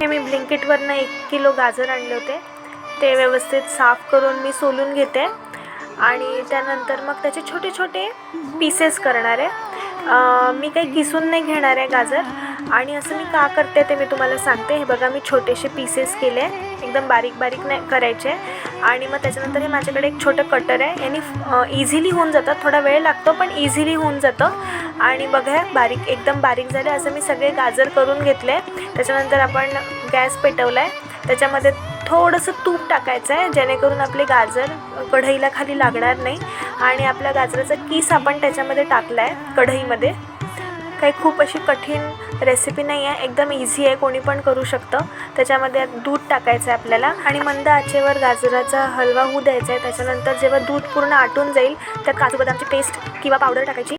हे मी ब्लिंकिटवरनं 1 किलो गाजर आणले होते. ते व्यवस्थित साफ करून मी सोलून घेते आणि त्यानंतर मग त्याचे छोटे छोटे पीसेस करणार आहे. मी काही किसून नाही घेणार आहे गाजर. आणि असं मी का करते ते मी तुम्हाला सांगते. हे बघा, मी छोटेसे पीसेस केले, एकदम बारीक बारीक नाही करायचे. आणि मग त्याच्यानंतर हे माझ्याकडे एक छोटं कटर आहे, यानी इझिली होऊन जातं. थोडा वेळ लागतो पण इझिली होऊन जातं. आणि बघा, बारीक एकदम बारीक झाले. असं मी सगळे गाजर करून घेतले. त्याच्यानंतर आपण गॅस पेटवला आहे. त्याच्यामध्ये थोडंसं तूप टाकायचं आहे, जेणेकरून आपले गाजर कढईला खाली लागणार नाही. आणि आपल्या गाजराचा किस आपण त्याच्यामध्ये टाकला आहे कढईमध्ये. काही खूप अशी कठीण रेसिपी नाही आहे, एकदम इझी आहे, कोणी पण करू शकतं. त्याच्यामध्ये दूध टाकायचं आहे आपल्याला आणि मंद आचेवर गाजराचा हलवा होऊ द्यायचा आहे. त्याच्यानंतर जेव्हा दूध पूर्ण आटून जाईल त्यात काजू बदामची पेस्ट किंवा पावडर टाकायची.